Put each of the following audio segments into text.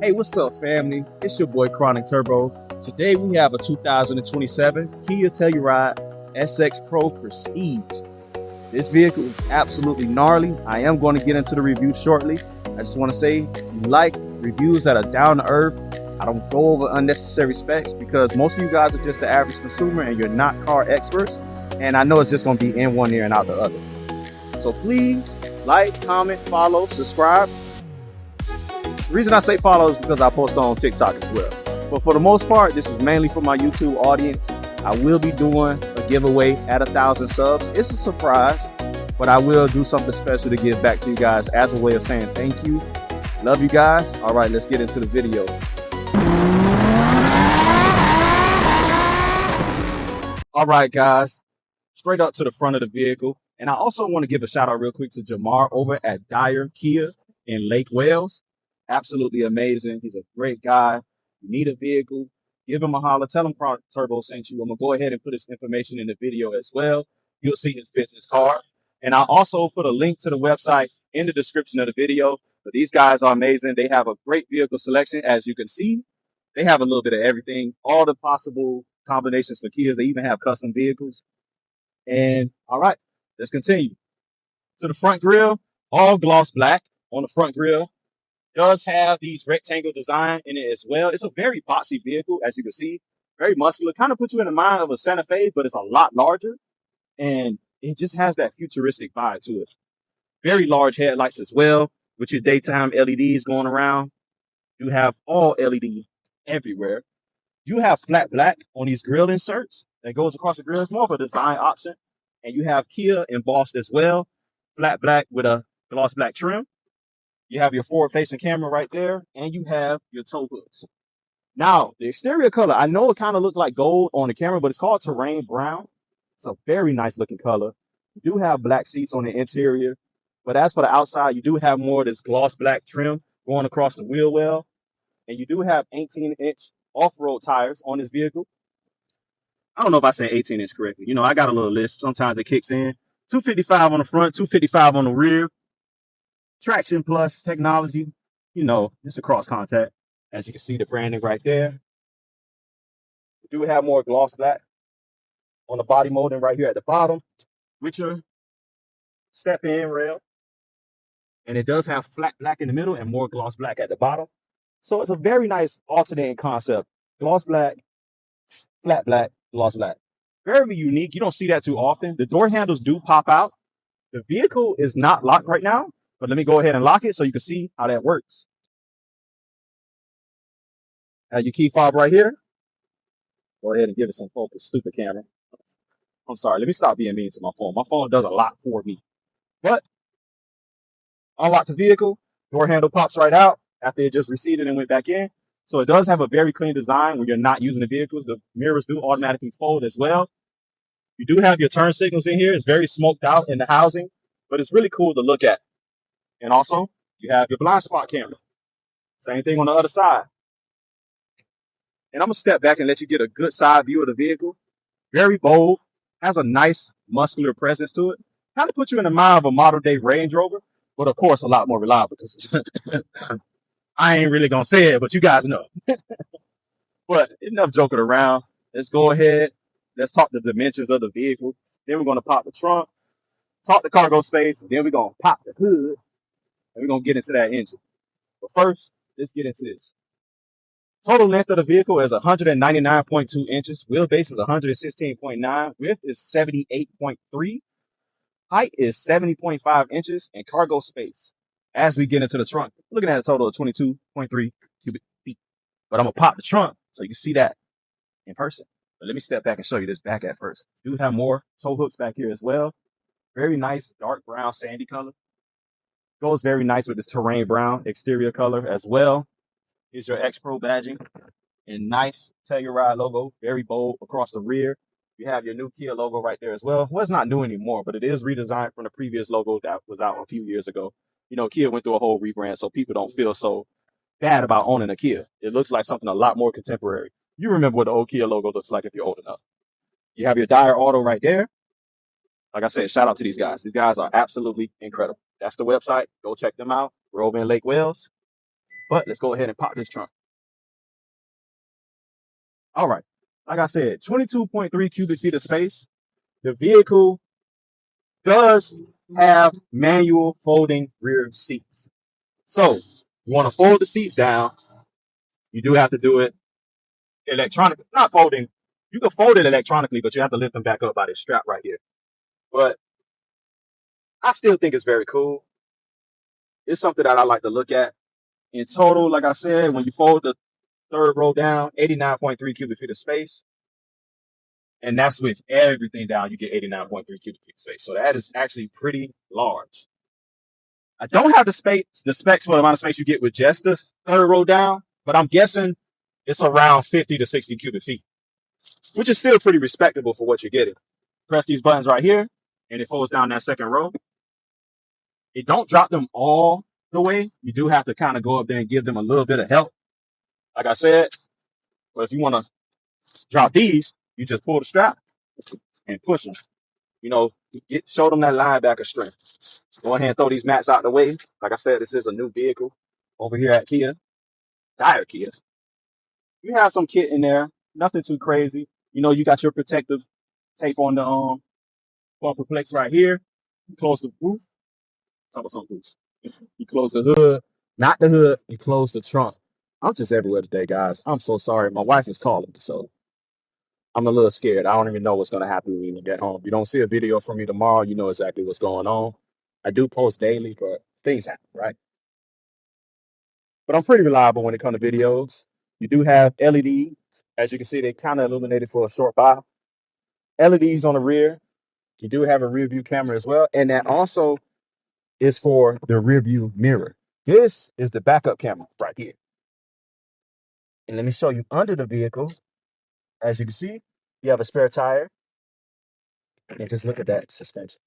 Hey, what's up, family? It's your boy ChronicTurbo. Today we have a 2027 Kia Telluride SX Pro Prestige. This vehicle is absolutely gnarly. I am going to get into the review shortly. I just want to say, you like reviews that are down to earth. I don't go over unnecessary specs because most of you guys are just the average consumer and you're not car experts. And I know it's just going to be in one ear and out the other. So please like, comment, follow, subscribe. The reason I say follow is because I post on TikTok as well. But for the most part, this is mainly for my YouTube audience. I will be doing a giveaway at 1,000 subs. It's a surprise, but I will do something special to give back to you guys as a way of saying thank you. Love you guys. All right, let's get into the video. All right, guys, straight up to the front of the vehicle. And I also want to give a shout out real quick to Jomar over at Dyer KIA in Lake Wales. Absolutely amazing. He's a great guy. You need a vehicle, give him a holler. Tell him ChronicTurbo sent you. I'm going to go ahead and put his information in the video as well. You'll see his business card. And I'll also put a link to the website in the description of the video. But these guys are amazing. They have a great vehicle selection. As you can see, they have a little bit of everything, all the possible combinations for Kias. They even have custom vehicles. And all right, let's continue. To the front grille, all gloss black on the front grille. Does have these rectangle design in it as well. It's a very boxy vehicle, as you can see, very muscular. Kind of puts you in the mind of a Santa Fe, but it's a lot larger, and it just has that futuristic vibe to it. Very large headlights as well, with your daytime LEDs going around. You have all LED everywhere. You have flat black on these grille inserts that goes across the grille. It's more of a design option, and you have Kia embossed as well, flat black with a gloss black trim. You have your forward-facing camera right there, and you have your tow hooks. Now, the exterior color, I know it kind of looked like gold on the camera, but it's called terrain brown. It's a very nice-looking color. You do have black seats on the interior, but as for the outside, you do have more of this gloss black trim going across the wheel well, and you do have 18-inch off-road tires on this vehicle. I don't know if I said 18-inch correctly. You know, I got a little lisp. Sometimes it kicks in. 255 on the front, 255 on the rear. Traction Plus technology, you know, it's a cross contact. As you can see, the branding right there. We do have more gloss black on the body molding right here at the bottom with your step-in rail. And it does have flat black in the middle and more gloss black at the bottom. So it's a very nice alternating concept. Gloss black, flat black, gloss black. Very unique. You don't see that too often. The door handles do pop out. The vehicle is not locked right now. But let me go ahead and lock it so you can see how that works. Have your key fob right here. Go ahead and give it some focus, stupid camera. I'm sorry, let me stop being mean to my phone. My phone does a lot for me. But unlock the vehicle, door handle pops right out after it just receded and went back in. So it does have a very clean design when you're not using the vehicles. The mirrors do automatically fold as well. You do have your turn signals in here. It's very smoked out in the housing, but it's really cool to look at. And also, you have your blind spot camera. Same thing on the other side. And I'm going to step back and let you get a good side view of the vehicle. Very bold. Has a nice muscular presence to it. Kind of puts you in the mind of a modern-day Range Rover. But, of course, a lot more reliable. Because I ain't really going to say it, but you guys know. But enough joking around. Let's go ahead. Let's talk the dimensions of the vehicle. Then we're going to pop the trunk. Talk the cargo space. Then we're going to pop the hood. And we're going to get into that engine. But first, let's get into this. Total length of the vehicle is 199.2 inches. Wheelbase is 116.9. Width is 78.3. Height is 70.5 inches. And cargo space, as we get into the trunk, we're looking at a total of 22.3 cubic feet. But I'm going to pop the trunk so you can see that in person. But let me step back and show you this back at first. We do have more tow hooks back here as well. Very nice dark brown sandy color. Goes very nice with this terrain brown exterior color as well. Here's your X Pro badging and nice Telluride logo, very bold across the rear. You have your new Kia logo right there as well. Well, it's not new anymore, but it is redesigned from the previous logo that was out a few years ago. You know, Kia went through a whole rebrand, so people don't feel so bad about owning a Kia. It looks like something a lot more contemporary. You remember what the old Kia logo looks like if you're old enough. You have your Dyer Auto right there. Like I said, shout out to these guys. These guys are absolutely incredible. That's the website. Go check them out. We're over in Lake Wales. But let's go ahead and pop this trunk. All right. Like I said, 22.3 cubic feet of space. The vehicle does have manual folding rear seats. So you want to fold the seats down. You do have to do it electronically. Not folding. You can fold it electronically, but you have to lift them back up by this strap right here. But I still think it's very cool. It's something that I like to look at. In total, like I said, when you fold the third row down, 89.3 cubic feet of space. And that's with everything down, you get 89.3 cubic feet of space. So that is actually pretty large. I don't have the specs for the amount of space you get with just the third row down, but I'm guessing it's around 50 to 60 cubic feet, which is still pretty respectable for what you're getting. Press these buttons right here, and it folds down that second row. It don't drop them all the way. You do have to kind of go up there and give them a little bit of help, like I said. But if you want to drop these, you just pull the strap and push them. You know, show them that linebacker strength. Go ahead and throw these mats out the way. Like I said, this is a new vehicle over here at Kia, Dyer KIA. You have some kit in there, nothing too crazy. You know, you got your protective tape on the bumper plates right here. You close the roof. Talk about some roof. You close the hood, not the hood. You close the trunk. I'm just everywhere today, guys. I'm so sorry. My wife is calling me, so I'm a little scared. I don't even know what's going to happen when we get home. If you don't see a video from me tomorrow, you know exactly what's going on. I do post daily, but things happen, right? But I'm pretty reliable when it comes to videos. You do have LEDs. As you can see, they kind of illuminated for a short while. LEDs on the rear. You do have a rear view camera as well. And that also is for the rear view mirror. This is the backup camera right here. And let me show you under the vehicle. As you can see, you have a spare tire. And just look at that suspension.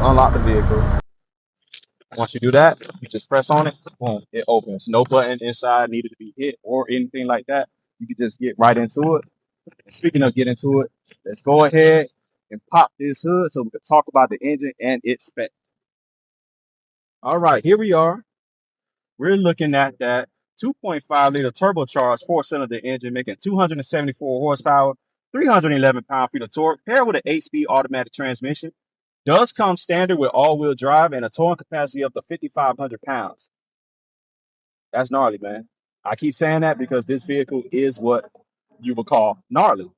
Unlock the vehicle. Once you do that, you just press on it, boom, it opens. No button inside needed to be hit or anything like that. You can just get right into it. Speaking of getting into it, let's go ahead and pop this hood so we can talk about the engine and its spec. All right, here we are. We're looking at that 2.5 liter turbocharged 4-cylinder engine making 274 horsepower, 311 pound-feet of torque, paired with an 8-speed automatic transmission. Does come standard with all-wheel drive and a towing capacity up to 5,500 pounds. That's gnarly, man. I keep saying that because this vehicle is what you would call gnarly.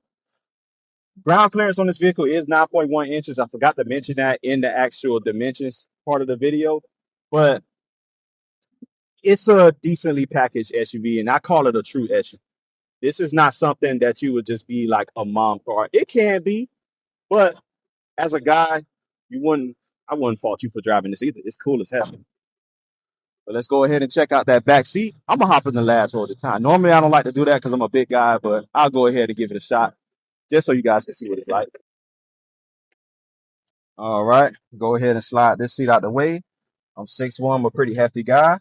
Ground clearance on this vehicle is 9.1 inches. I forgot to mention that in the actual dimensions part of the video, but it's a decently packaged SUV, and I call it a true SUV. This is not something that you would just be like a mom car. It can be, but as a guy, I wouldn't fault you for driving this either. It's cool as hell. But let's go ahead and check out that back seat. I'm gonna hop in the last row at the time. Normally, I don't like to do that because I'm a big guy, but I'll go ahead and give it a shot just so you guys can see what it's like. All right, go ahead and slide this seat out the way. I'm 6'1", I'm a pretty hefty guy.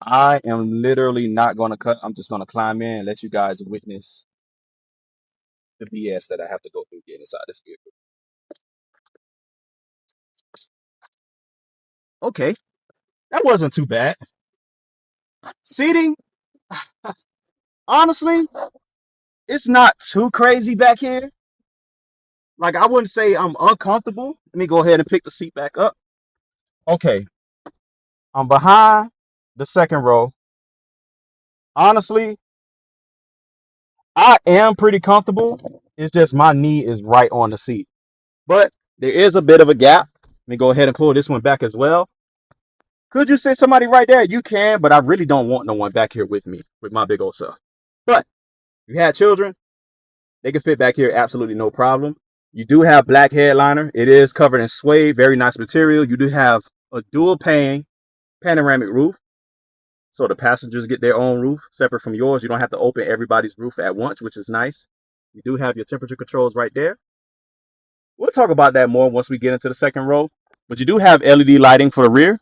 I am literally not gonna cut. I'm just gonna climb in and let you guys witness the BS that I have to go through getting inside this vehicle. Okay, that wasn't too bad. Seating, honestly, it's not too crazy back here. Like, I wouldn't say I'm uncomfortable. Let me go ahead and pick the seat back up. Okay, I'm behind the second row. Honestly, I am pretty comfortable. It's just my knee is right on the seat. But there is a bit of a gap. Let me go ahead and pull this one back as well. Could you sit somebody right there? You can, but I really don't want no one back here with me, with my big old self. But if you had children, they can fit back here absolutely no problem. You do have black headliner. It is covered in suede, very nice material. You do have a dual pane panoramic roof. So the passengers get their own roof separate from yours. You don't have to open everybody's roof at once, which is nice. You do have your temperature controls right there. We'll talk about that more once we get into the second row. But you do have LED lighting for the rear,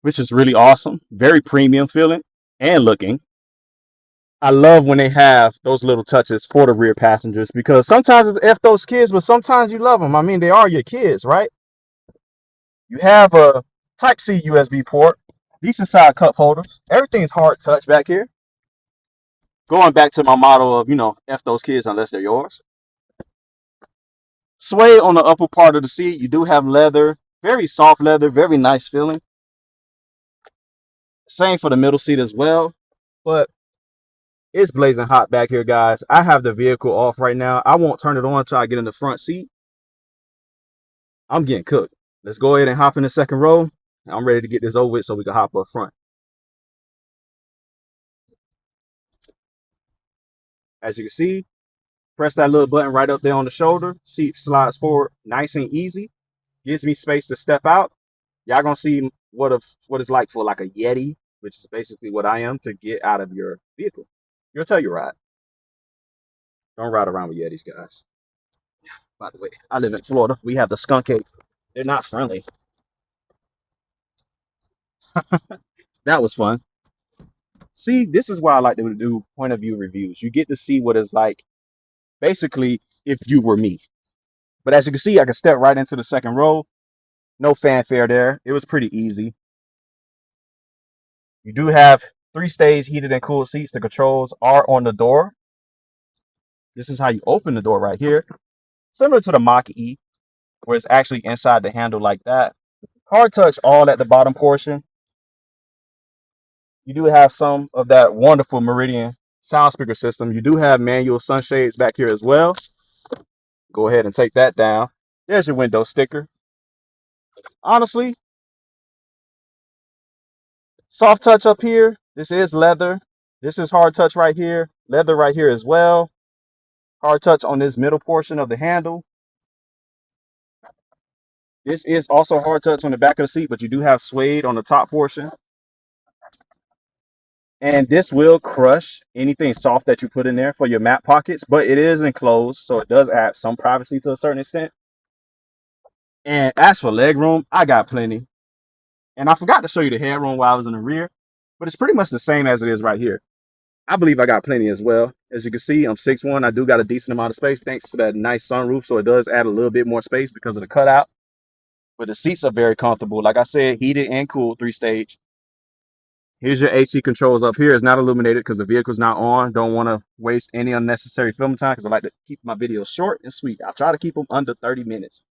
which is really awesome. Very premium feeling and looking. I love when they have those little touches for the rear passengers because sometimes it's F those kids, but sometimes you love them. I mean, they are your kids, right? You have a Type-C USB port, decent size cup holders. Everything's hard touch back here. Going back to my motto of, F those kids unless they're yours. Suede on the upper part of the seat. You do have leather, very soft leather, very nice feeling. Same for the middle seat as well. But it's blazing hot back here, guys. I have the vehicle off right now. I won't turn it on until I get in the front seat. I'm getting cooked. Let's go ahead and hop in the second row. I'm ready to get this over with so we can hop up front. As you can see, press that little button right up there on the shoulder. Seat slides forward nice and easy. Gives me space to step out. Y'all gonna see what it's like for like a Yeti, which is basically what I am, to get out of your vehicle. Your Telluride. Don't ride around with Yetis, guys. By the way, I live in Florida. We have the skunk ape. They're not friendly. That was fun. See, this is why I like to do point of view reviews. You get to see what it's like, basically, if you were me. But as you can see, I can step right into the second row. No fanfare there. It was pretty easy. You do have 3-stage heated and cooled seats. The controls are on the door. This is how you open the door right here. Similar to the Mach-E, where it's actually inside the handle like that. Hard touch all at the bottom portion. You do have some of that wonderful Meridian sound speaker system. You do have manual sunshades back here as well. Go ahead and take that down. There's your window sticker. Honestly, soft touch up here. This is leather. This is hard touch right here. Leather right here as well. Hard touch on this middle portion of the handle. This is also hard touch on the back of the seat, but you do have suede on the top portion. And this will crush anything soft that you put in there for your map pockets, but it is enclosed, so it does add some privacy to a certain extent. And as for leg room, I got plenty. And I forgot to show you the headroom while I was in the rear, but it's pretty much the same as it is right here. I believe I got plenty as well. As you can see, I'm 6'1". I do got a decent amount of space thanks to that nice sunroof, so it does add a little bit more space because of the cutout. But the seats are very comfortable. Like I said, heated and cooled, 3-stage. Here's your AC controls up here. It's not illuminated because the vehicle's not on. Don't want to waste any unnecessary filming time because I like to keep my videos short and sweet. I'll try to keep them under 30 minutes.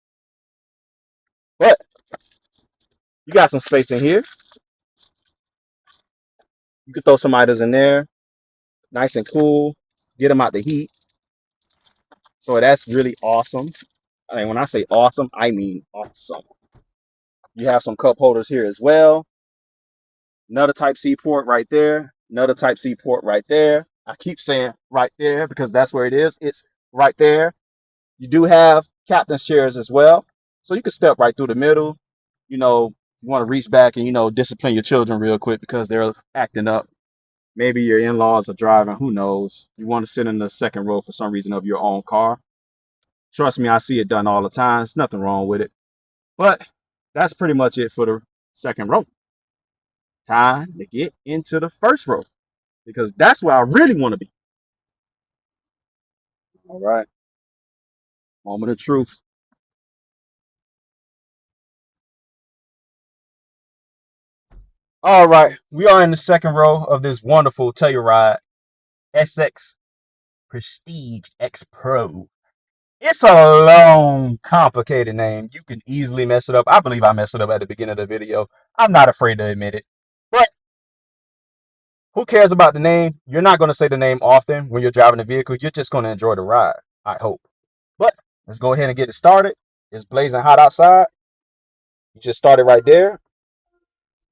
But you got some space in here. You can throw some items in there. Nice and cool. Get them out the heat. So that's really awesome. I mean, when I say awesome, I mean awesome. You have some cup holders here as well. Another Type-C port right there. Another Type-C port right there. I keep saying right there because that's where it is. It's right there. You do have captain's chairs as well. So you can step right through the middle. You want to reach back and, discipline your children real quick because they're acting up. Maybe your in-laws are driving. Who knows? You want to sit in the second row for some reason of your own car. Trust me, I see it done all the time. There's nothing wrong with it. But that's pretty much it for the second row. Time to get into the first row because that's where I really want to be. All right. Moment of truth. All right. We are in the second row of this wonderful Telluride SX Prestige X Pro. It's a long, complicated name. You can easily mess it up. I believe I messed it up at the beginning of the video. I'm not afraid to admit it. But who cares about the name? You're not going to say the name often when you're driving the vehicle. You're just going to enjoy the ride, I hope. But let's go ahead and get it started. It's blazing hot outside. You just started right there.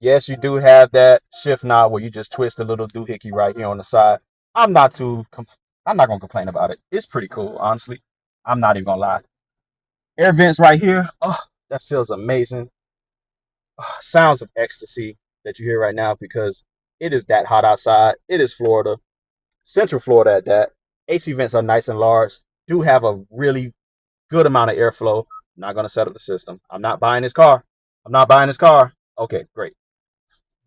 Yes, you do have that shift knob where you just twist a little doohickey right here on the side. I'm not going to complain about it. It's pretty cool, honestly. I'm not even going to lie. Air vents right here. Oh, that feels amazing. Oh, sounds of ecstasy that you hear right now because It is that hot outside. It is Florida, Central Florida at that. AC vents are nice and large. Do have a really good amount of airflow. I'm not going to set up the system. I'm not buying this car. I'm not buying this car. Okay, great.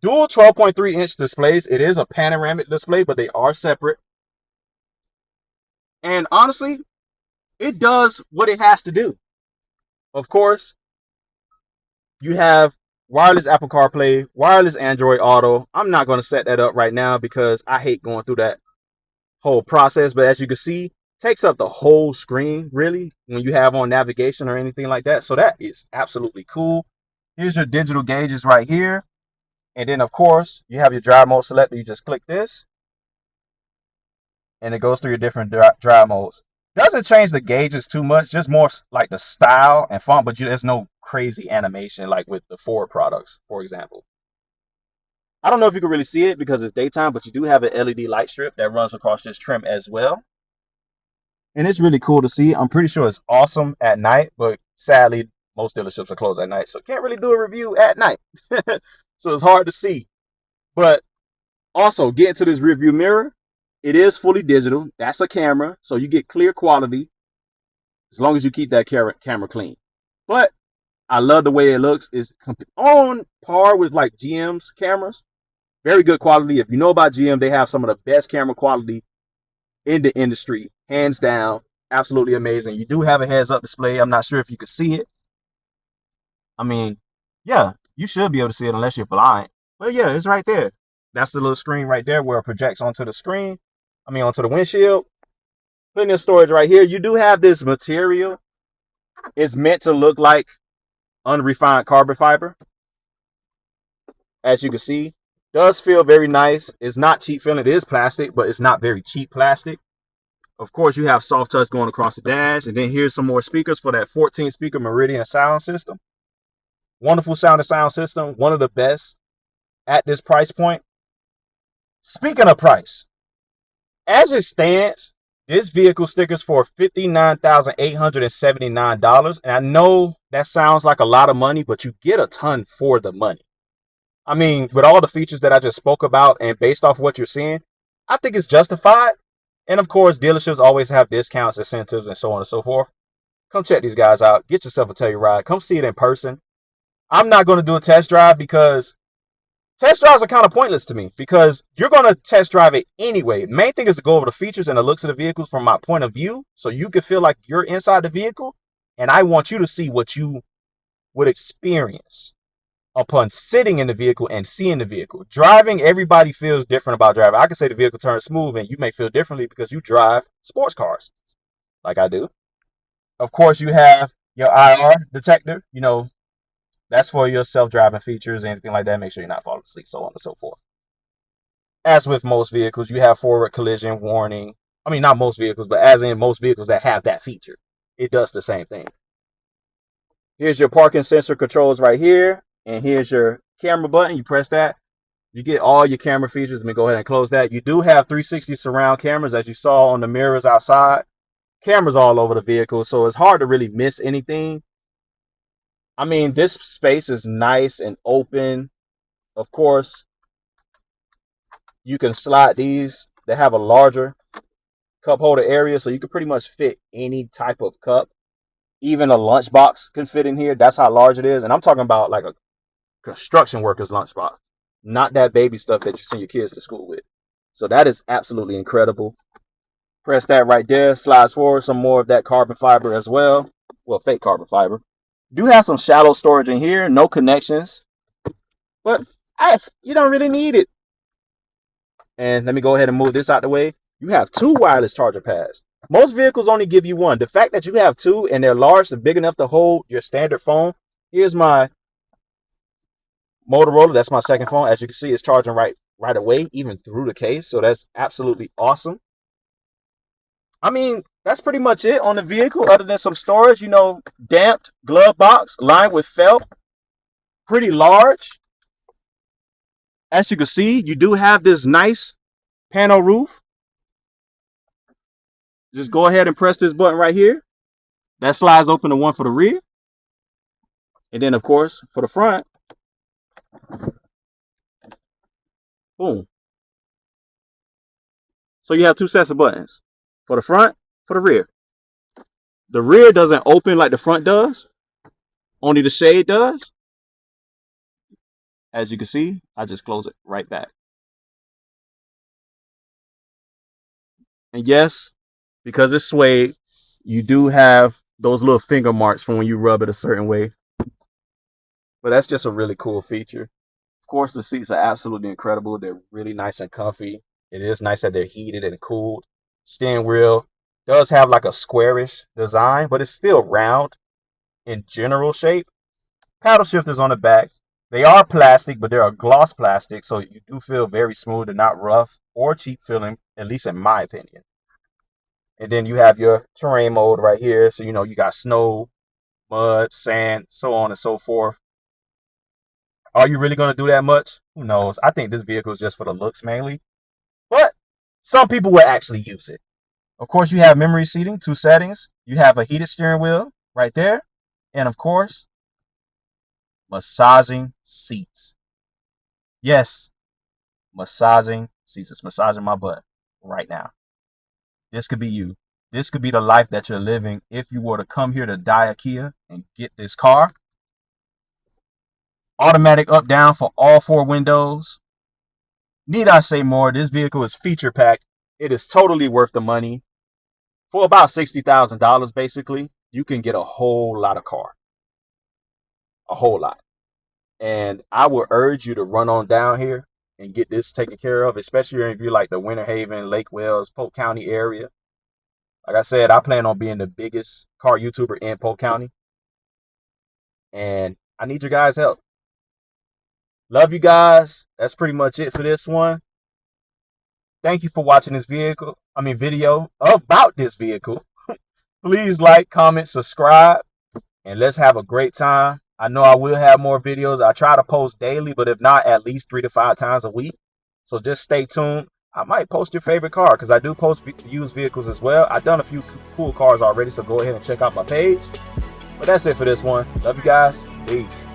Dual 12.3-inch displays. It is a panoramic display, but they are separate. And honestly, it does what it has to do. Of course, you have wireless Apple CarPlay, wireless Android Auto. I'm not going to set that up right now because I hate going through that whole process. But as you can see, takes up the whole screen, really, when you have on navigation or anything like that. So that is absolutely cool. Here's your digital gauges right here. And then, of course, you have your drive mode selector. You just click this, and it goes through your different drive modes. Doesn't change the gauges too much, just more like the style and font, but there's no crazy animation like with the Ford products, for example. I don't know if you can really see it because it's daytime, but you do have an LED light strip that runs across this trim as well. And it's really cool to see. I'm pretty sure it's awesome at night, but sadly, most dealerships are closed at night, so can't really do a review at night. So it's hard to see. But also, get into this rear view mirror. It is fully digital. That's a camera, so you get clear quality as long as you keep that camera clean. But I love the way it looks. It's on par with like GM's cameras. Very good quality. If you know about GM, they have some of the best camera quality in the industry, hands down. Absolutely amazing. You do have a heads-up display. I'm not sure if you can see it. I mean, yeah, you should be able to see it unless you're blind. But yeah, it's right there. That's the little screen right there where it projects onto the screen. Onto the windshield. Plenty of storage right here. You do have this material. It's meant to look like unrefined carbon fiber. As you can see, does feel very nice. It's not cheap feeling. It is plastic, but it's not very cheap plastic. Of course, you have soft touch going across the dash. And then here's some more speakers for that 14-speaker Meridian sound system. Wonderful sound system. One of the best at this price point. Speaking of price, as it stands, this vehicle stickers for $59,879. And I know that sounds like a lot of money, but you get a ton for the money. With all the features that I just spoke about and based off what you're seeing, I think it's justified. And of course, dealerships always have discounts, incentives, and so on and so forth. Come check these guys out. Get yourself a Telluride. Come see it in person. I'm not going to do a test drive because test drives are kind of pointless to me because you're going to test drive it anyway. The main thing is to go over the features and the looks of the vehicles from my point of view so you can feel like you're inside the vehicle. And I want you to see what you would experience upon sitting in the vehicle and seeing the vehicle. Driving, everybody feels different about driving. I can say the vehicle turns smooth and you may feel differently because you drive sports cars like I do. Of course, you have your IR detector, that's for your self-driving features, anything like that. Make sure you're not falling asleep, so on and so forth. As with most vehicles, you have forward collision warning. Not most vehicles, but as in most vehicles that have that feature, it does the same thing. Here's your parking sensor controls right here. And here's your camera button. You press that. You get all your camera features. Let me go ahead and close that. You do have 360 surround cameras, as you saw on the mirrors outside. Cameras all over the vehicle, so it's hard to really miss anything. This space is nice and open. Of course, you can slide these. They have a larger cup holder area, so you can pretty much fit any type of cup. Even a lunchbox can fit in here. That's how large it is. And I'm talking about like a construction worker's lunchbox, not that baby stuff that you send your kids to school with. So that is absolutely incredible. Press that right there. Slides forward. Some more of that carbon fiber as well. Well, fake carbon fiber. Do have some shallow storage in here, no connections, but you don't really need it. And let me go ahead and move this out the way. You have 2 wireless charger pads. Most vehicles only give you 1. The fact that you have 2 and they're large and big enough to hold your standard phone. Here's my Motorola. That's my second phone. As you can see, it's charging right away, even through the case. So that's absolutely awesome. That's pretty much it on the vehicle, other than some storage, damped glove box lined with felt. Pretty large. As you can see, you do have this nice panel roof. Just go ahead and press this button right here. That slides open the one for the rear. And then, of course, for the front, Boom. So you have two sets of buttons. For the front, for the rear. The rear doesn't open like the front does. Only the shade does. As you can see, I just close it right back. And yes, because it's suede, you do have those little finger marks from when you rub it a certain way. But that's just a really cool feature. Of course, the seats are absolutely incredible. They're really nice and comfy. It is nice that they're heated and cooled. Steering wheel does have like a squarish design, but it's still round in general shape. Paddle shifters on the back. They are plastic, but they're a gloss plastic, so you do feel very smooth and not rough or cheap feeling, at least in my opinion. And then you have your terrain mode right here. So, you got snow, mud, sand, so on and so forth. Are you really going to do that much? Who knows? I think this vehicle is just for the looks mainly. But some people will actually use it. Of course, you have memory seating, 2 settings. You have a heated steering wheel right there. And of course, massaging seats. Yes, massaging seats. It's massaging my butt right now. This could be you. This could be the life that you're living if you were to come here to Dyer KIA and get this car. Automatic up down for all 4 windows. Need I say more? This vehicle is feature packed. It is totally worth the money. For about $60,000 basically, you can get a whole lot of car. A whole lot. And I would urge you to run on down here and get this taken care of, especially if you're like the Winter Haven, Lake Wales, Polk County area. Like I said, I plan on being the biggest car YouTuber in Polk County. And I need your guys' help. Love you guys. That's pretty much it for this one. Thank you for watching this video about this vehicle. Please like, comment, subscribe, and let's have a great time. I know I will have more videos. I try to post daily, but if not, at least 3 to 5 times a week. So just stay tuned. I might post your favorite car because I do post used vehicles as well. I've done a few cool cars already, so go ahead and check out my page. But that's it for this one. Love you guys. Peace.